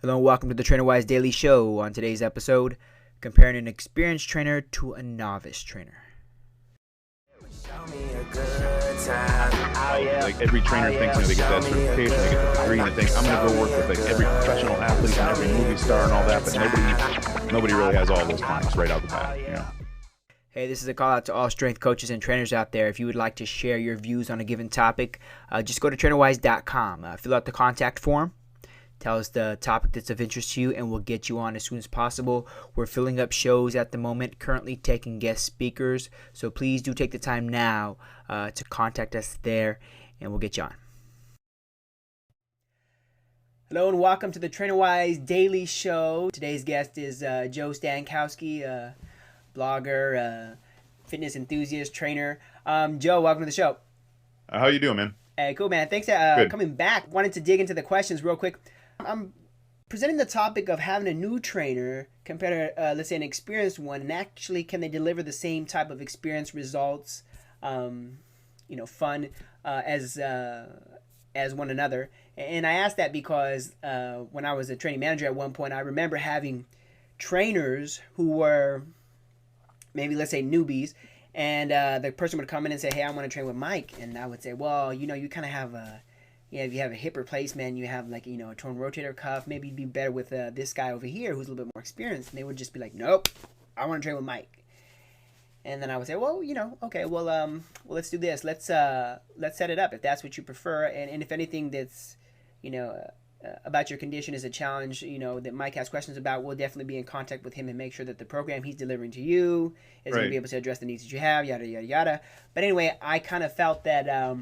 Hello and welcome to the Trainerwise Daily Show. On today's episode, comparing an experienced trainer to a novice trainer. Like every trainer thinks, they get that certification, they get the degree, and they think, I'm going to go work with like every professional athlete and every movie star and all that, but nobody really has all those clients right out the bat. Hey, this is a call out to all strength coaches and trainers out there. If you would like to share your views on a given topic, just go to trainerwise.com, fill out the contact form. Tell us the topic that's of interest to you, and we'll get you on as soon as possible. We're filling up shows at the moment, currently taking guest speakers. So please do take the time now to contact us there, and we'll get you on. Hello and welcome to the Trainerwise Daily Show. Today's guest is Joe Stankowski, blogger, fitness enthusiast, trainer. Joe, welcome to the show. How you doing, man? Hey, cool, man. Thanks for coming back. Wanted to dig into the questions real quick. I'm presenting the topic of having a new trainer compared to, let's say, an experienced one, and actually can they deliver the same type of experience results, fun as one another. And I asked that because when I was a training manager at one point, I remember having trainers who were maybe, let's say, newbies, and the person would come in and say, hey, I want to train with Mike. And I would say, well, you kind of have a, if you have a hip replacement, you have like, a torn rotator cuff, maybe you'd be better with this guy over here who's a little bit more experienced. And they would just be like, nope, I want to train with Mike. And then I would say, well, okay, well, let's do this. Let's set it up if that's what you prefer. And if anything that's, about your condition is a challenge, that Mike has questions about, we'll definitely be in contact with him and make sure that the program he's delivering to you is going to be able to address the needs that you have, yada, yada, yada. But anyway, I kind of felt that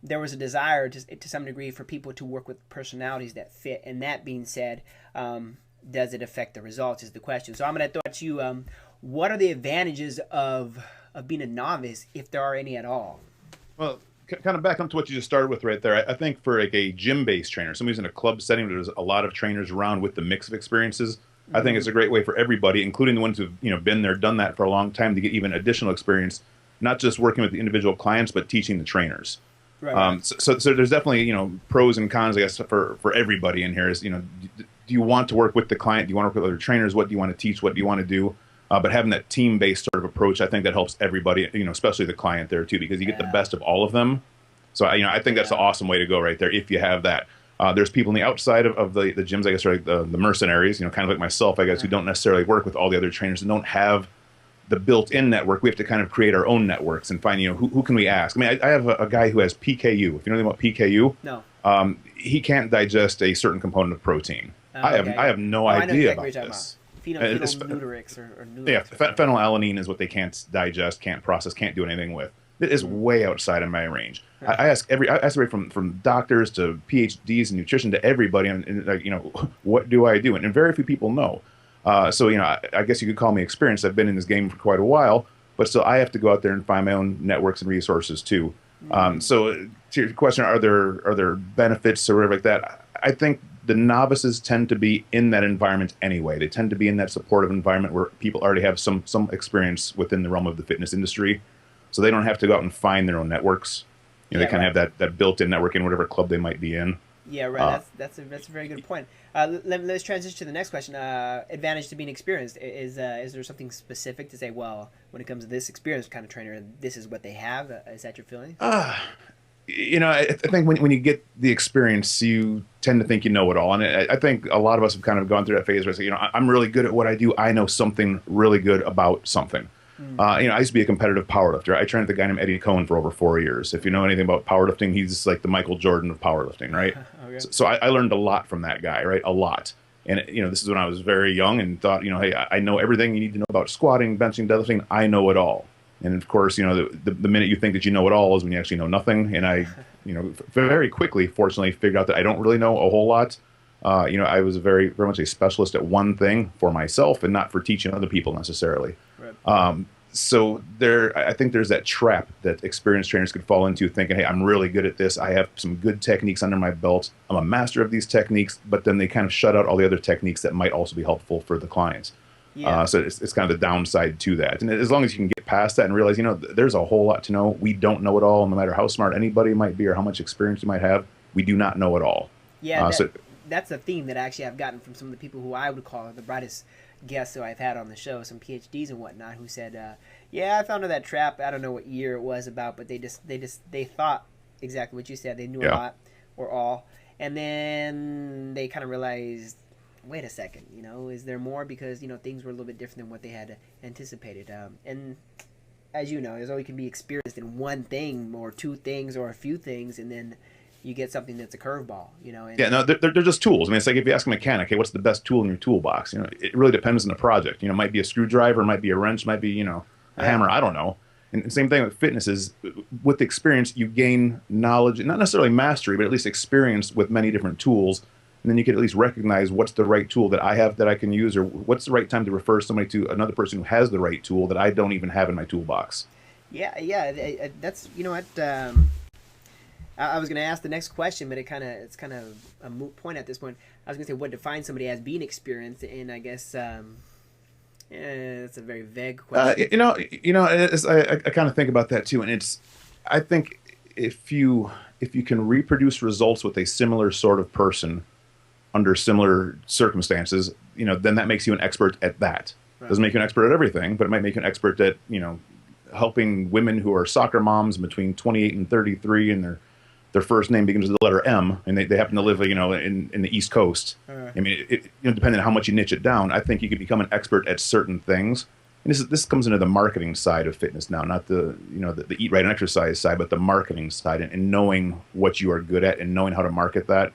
there was a desire to some degree for people to work with personalities that fit. And that being said, does it affect the results is the question. So I'm going to throw it to you. What are the advantages of being a novice, if there are any at all? Well, kind of back up to what you just started with right there. I think for like a gym-based trainer, somebody who's in a club setting, there's a lot of trainers around with the mix of experiences. Mm-hmm. I think it's a great way for everybody, including the ones who've been there, done that for a long time, to get even additional experience, not just working with the individual clients, but teaching the trainers. Right. So there's definitely pros and cons, I guess, for everybody in here. Is do you want to work with the client? Do you want to work with other trainers? What do you want to teach? What do you want to do? But having that team-based sort of approach, I think that helps everybody, especially the client there too, because you get the best of all of them. So I think that's an awesome way to go right there if you have that. There's people on the outside of the gyms, I guess, or like the mercenaries, kind of like myself, I guess, who don't necessarily work with all the other trainers and don't have the built-in network. We have to kind of create our own networks and find, who can we ask? I mean, I have a guy who has PKU. If you know anything about PKU, no. He can't digest a certain component of protein. I have no idea about this. Phenylalanine or yeah, phenylalanine is what they can't digest, can't process, can't do anything with. It is way outside of my range. Right. I ask everybody from doctors to PhDs in nutrition to everybody, and what do I do? And very few people know. So I guess you could call me experienced. I've been in this game for quite a while, but still I have to go out there and find my own networks and resources too. So to your question, are there benefits or whatever like that? I think the novices tend to be in that environment anyway. They tend to be in that supportive environment where people already have some experience within the realm of the fitness industry, so they don't have to go out and find their own networks. They kind of have that built-in network in whatever club they might be in. Yeah, right. That's a very good point. Let's transition to the next question. Advantage to being experienced. Is there something specific to say, well, when it comes to this experienced kind of trainer, this is what they have? Is that your feeling? I think when you get the experience, you tend to think you know it all. And I think a lot of us have kind of gone through that phase where I say, I'm really good at what I do. I know something really good about something. I used to be a competitive powerlifter. I trained with a guy named Eddie Cohen for over 4 years. If you know anything about powerlifting, he's like the Michael Jordan of powerlifting, right? Okay. So I learned a lot from that guy, right? A lot. And, this is when I was very young and thought, hey, I know everything you need to know about squatting, benching, deadlifting. I know it all. And of course, the minute you think that you know it all is when you actually know nothing. And I, very quickly, fortunately, figured out that I don't really know a whole lot. I was very much a specialist at one thing for myself and not for teaching other people necessarily. Right. So I think there's that trap that experienced trainers could fall into, thinking, hey, I'm really good at this. I have some good techniques under my belt. I'm a master of these techniques, but then they kind of shut out all the other techniques that might also be helpful for the clients. Yeah. So it's kind of the downside to that. And as long as you can get past that and realize, there's a whole lot to know. We don't know it all, no matter how smart anybody might be or how much experience you might have. We do not know it all. Yeah, that's a theme that actually I've gotten from some of the people who I would call the brightest guests who I've had on the show, some PhDs and whatnot, who said, "Yeah, I fell into that trap. I don't know what year it was about, but they thought exactly what you said. They knew a lot or all, and then they kind of realized, wait a second, is there more? Because things were a little bit different than what they had anticipated. And as you know, there's always can be experienced in one thing or two things or a few things, and then you get something that's a curveball, And, yeah, no, they're just tools. I mean, it's like if you ask a mechanic, hey, what's the best tool in your toolbox? It really depends on the project. It might be a screwdriver, it might be a wrench, it might be, a hammer. I don't know. And same thing with fitness is with experience, you gain knowledge, not necessarily mastery, but at least experience with many different tools. And then you can at least recognize what's the right tool that I have that I can use, or what's the right time to refer somebody to another person who has the right tool that I don't even have in my toolbox. Yeah, that's what. I was going to ask the next question, but it's kind of a moot point at this point. I was going to say what defines somebody as being experienced, and I guess it's a very vague question. I kind of think about that too, and I think if you can reproduce results with a similar sort of person under similar circumstances, then that makes you an expert at that. Right. Doesn't make you an expert at everything, but it might make you an expert at, helping women who are soccer moms between 28 and 33, and their first name begins with the letter M, and they happen to live, in the East Coast. I mean, depending on how much you niche it down, I think you can become an expert at certain things. And this comes into the marketing side of fitness now, not the eat right and exercise side, but the marketing side, and knowing what you are good at and knowing how to market that.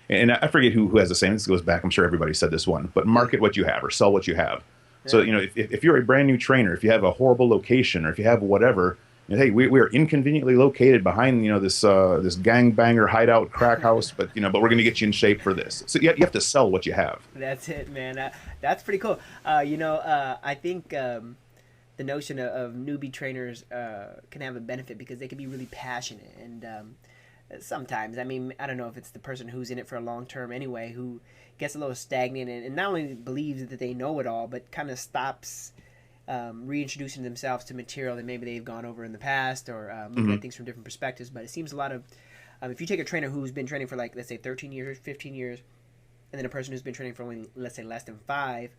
And I forget who has the same. This goes back. I'm sure everybody said this one, but market what you have or sell what you have. Yeah. So if you're a brand new trainer, if you have a horrible location, or if you have whatever, hey, we are inconveniently located behind this gangbanger hideout crack house, but we're going to get you in shape for this. So you have to sell what you have. That's it, man. That's pretty cool. I think the notion of newbie trainers can have a benefit because they can be really passionate, and sometimes, I mean, I don't know if it's the person who's in it for a long term anyway, who gets a little stagnant and not only believes that they know it all, but kind of stops reintroducing themselves to material that maybe they've gone over in the past, or looking at things from different perspectives. But it seems a lot of, if you take a trainer who's been training for like, let's say 13 years, 15 years, and then a person who's been training for only, let's say, less than 5,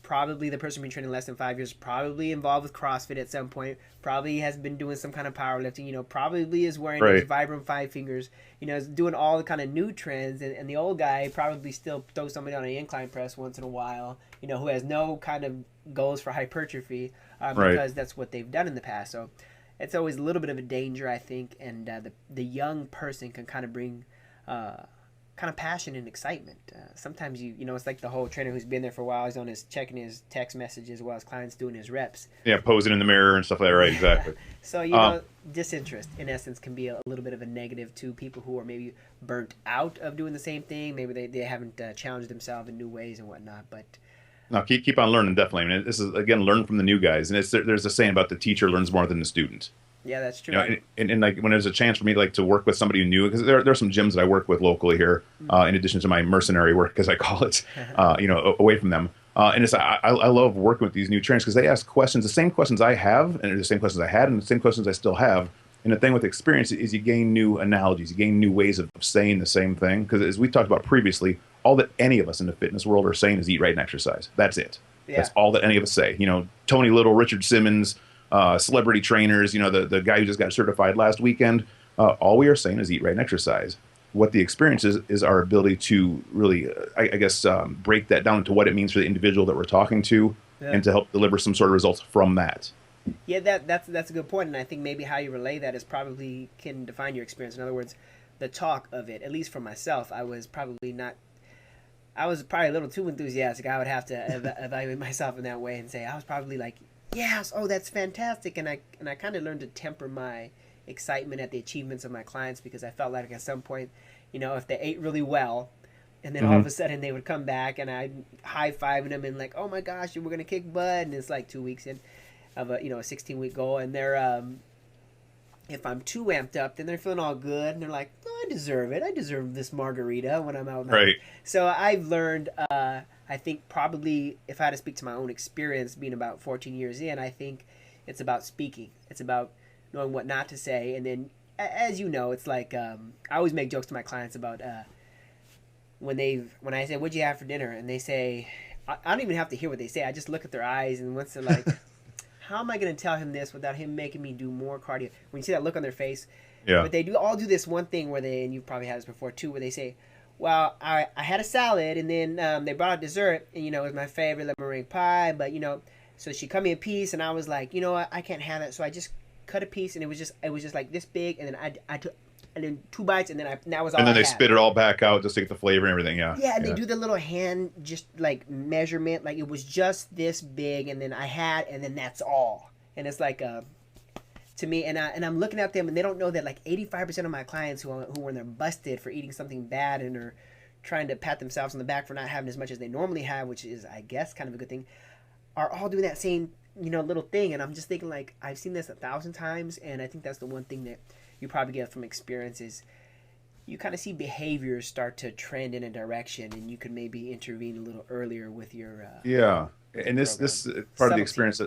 probably the person who's been training less than 5 years probably involved with CrossFit at some point, probably has been doing some kind of powerlifting, probably is wearing those Vibram 5 fingers, is doing all the kind of new trends, and the old guy probably still throws somebody on an incline press once in a while, who has no kind of goals for hypertrophy, because that's what they've done in the past. So it's always a little bit of a danger, I think, and the young person can kind of bring kind of passion and excitement. Sometimes it's like the whole trainer who's been there for a while, he's on checking his text messages while his client's doing his reps. Yeah, posing in the mirror and stuff like that, right, exactly. So, disinterest, in essence, can be a little bit of a negative to people who are maybe burnt out of doing the same thing. Maybe they haven't challenged themselves in new ways and whatnot, but... No, keep on learning, definitely. I mean, this is, again, learn from the new guys. And there's a saying about the teacher learns more than the student. Yeah, that's true. And like when there's a chance for me to work with somebody new, because there are some gyms that I work with locally here, in addition to my mercenary work, as I call it, away from them. And I love working with these new trainers because they ask questions, the same questions I have, and the same questions I had, and the same questions I still have. And the thing with experience is you gain new analogies, you gain new ways of saying the same thing. Because as we talked about previously, all that any of us in the fitness world are saying is eat right and exercise. That's it. Yeah. That's all that any of us say. Tony Little, Richard Simmons, celebrity trainers, the guy who just got certified last weekend, all we are saying is eat right and exercise. What the experience is our ability to really, break that down into what it means for the individual that we're talking to, and to help deliver some sort of results from that. Yeah, that's a good point, and I think maybe how you relay that is probably can define your experience. In other words, the talk of it, at least for myself, I was probably a little too enthusiastic. I would have to evaluate myself in that way and say I was probably like, yes, oh, that's fantastic, and I kind of learned to temper my excitement at the achievements of my clients, because I felt like at some point, if they ate really well, and then all of a sudden they would come back and I'd high-fiving them and like, oh my gosh, we're gonna kick butt, and it's like 2 weeks in of a 16-week goal, and they're if I'm too amped up, then they're feeling all good, and they're like, oh, I deserve it. I deserve this margarita when I'm out. Right. So I've learned, I think probably if I had to speak to my own experience, being about 14 years in, I think it's about speaking. It's about knowing what not to say, and then, as you know, it's like I always make jokes to my clients about when I say, "What'd you have for dinner?" and they say, I don't even have to hear what they say. I just look at their eyes, and once they're like, "How am I going to tell him this without him making me do more cardio?" When you see that look on their face, Yeah. but they all do this one thing where and you've probably had this before too, where they say, "Well, I had a salad, and then they brought out dessert, and it was my favorite lemon meringue pie, but so she cut me a piece, and I was like, you know what, I can't have that, so I just cut a piece, and it was just like this big, and then I took." And then 2 bites, and then that was all. And then I they had. spit it all back out just to get the flavor and everything. Yeah. Yeah, and they do the little hand just like measurement, like it was just this big, and then I had, and then that's all. And it's like, to me, and I'm looking at them, and they don't know that like 85% of my clients who when they're busted for eating something bad and are trying to pat themselves on the back for not having as much as they normally have, which is, I guess, kind of a good thing, are all doing that same little thing. And I'm just thinking, like, I've seen this 1,000 times, and I think that's the one thing that you probably get from experience is you kind of see behaviors start to trend in a direction, and you could maybe intervene a little earlier with your and this part of the experience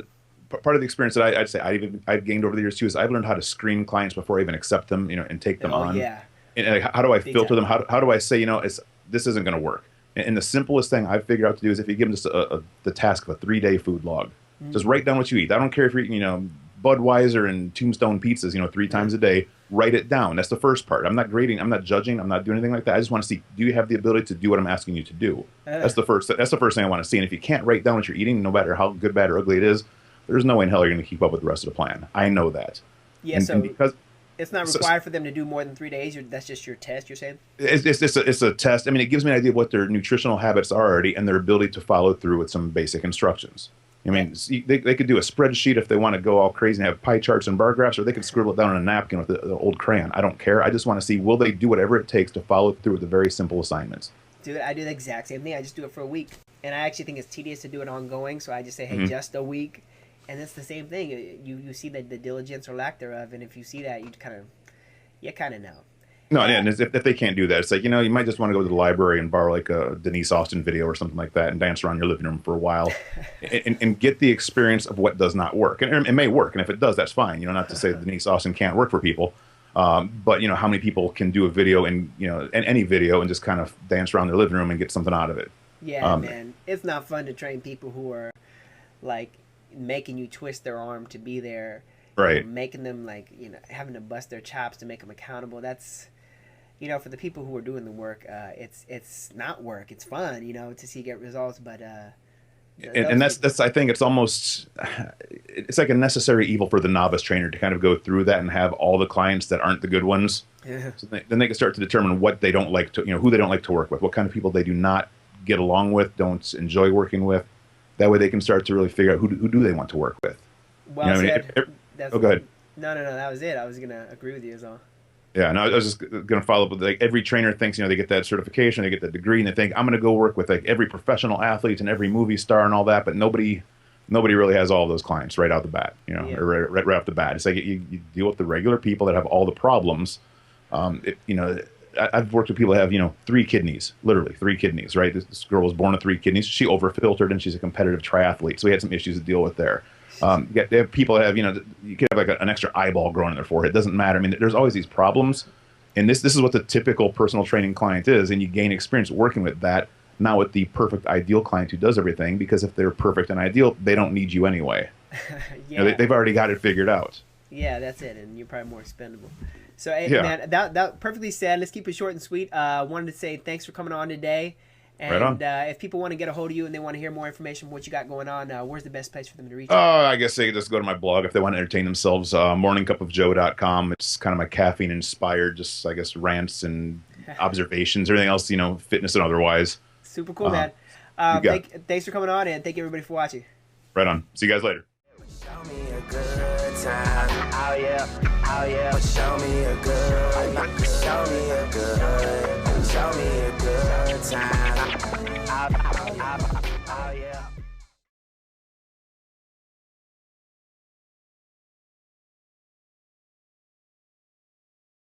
that I'd say I've gained over the years too is I've learned how to screen clients before I even accept them, and take them on. Yeah. And like, how do I filter them? How do I say, this isn't going to work? And the simplest thing I've figured out to do is if you give them just the task of a 3-day food log, just write down what you eat. I don't care if you're eating, Budweiser and Tombstone pizzas, 3 times a day. Write it down. That's the first part. I'm not grading. I'm not judging. I'm not doing anything like that. I just want to see, do you have the ability to do what I'm asking you to do? That's the first thing I want to see. And if you can't write down what you're eating, no matter how good, bad, or ugly it is, there's no way in hell you're going to keep up with the rest of the plan. I know that. Yeah. And because it's not required for them to do more than 3 days. That's just your test. You're saying it's a test. I mean, it gives me an idea of what their nutritional habits are already and their ability to follow through with some basic instructions. I mean, they could do a spreadsheet if they want to go all crazy and have pie charts and bar graphs, or they could scribble it down on a napkin with the old crayon. I don't care. I just want to see, will they do whatever it takes to follow through with the very simple assignments? Dude, I do the exact same thing. I just do it for a week. And I actually think it's tedious to do it ongoing, so I just say, hey, just a week. And it's the same thing. You see the diligence or lack thereof, and if you see that, you kind of know. No, and if they can't do that, it's like, you might just want to go to the library and borrow like a Denise Austin video or something like that and dance around your living room for a while and get the experience of what does not work. And it may work, and if it does, that's fine. Not to say that Denise Austin can't work for people, but how many people can do a video and any video and just kind of dance around their living room and get something out of it? Yeah, man, it's not fun to train people who are like making you twist their arm to be there, right? Making them like having to bust their chops to make them accountable. That's for the people who are doing the work, it's not work. It's fun, to see get results. But and that's I think it's like a necessary evil for the novice trainer to kind of go through that and have all the clients that aren't the good ones. Yeah. So then they can start to determine what they don't like to, who they don't like to work with, what kind of people they do not get along with, don't enjoy working with. That way they can start to really figure out who do they want to work with. Well said. Go ahead. No, that was it. I was gonna agree with you as well. Yeah, no, I was just going to follow up with, like, every trainer thinks, they get that certification, they get that degree, and they think, I'm going to go work with like every professional athlete and every movie star and all that, but nobody really has all those clients right out the bat, or right off the bat. It's like you deal with the regular people that have all the problems. I've worked with people that have, 3 kidneys, literally 3 kidneys, right? This girl was born with 3 kidneys. She overfiltered, and she's a competitive triathlete, so we had some issues to deal with there. They have people that have, you could have like an extra eyeball growing in their forehead. It doesn't matter. I mean, there's always these problems. And this is what the typical personal training client is. And you gain experience working with that, not with the perfect ideal client who does everything. Because if they're perfect and ideal, they don't need you anyway. Yeah. They've already got it figured out. Yeah, that's it. And you're probably more expendable. So, hey, man, that perfectly said. Let's keep it short and sweet. Wanted to say thanks for coming on today. And right on. If people want to get a hold of you and they want to hear more information on what you got going on, where's the best place for them to reach you? I guess they could just go to my blog if they want to entertain themselves, morningcupofjoe.com. It's kind of my caffeine-inspired, just, I guess, rants and observations, everything else, fitness and otherwise. Super cool, man. Thanks for coming on, and thank you, everybody, for watching. Right on. See you guys later. Show me a good time. Oh, yeah. Oh, yeah. Show me a good. Show me a good. Show me a good time.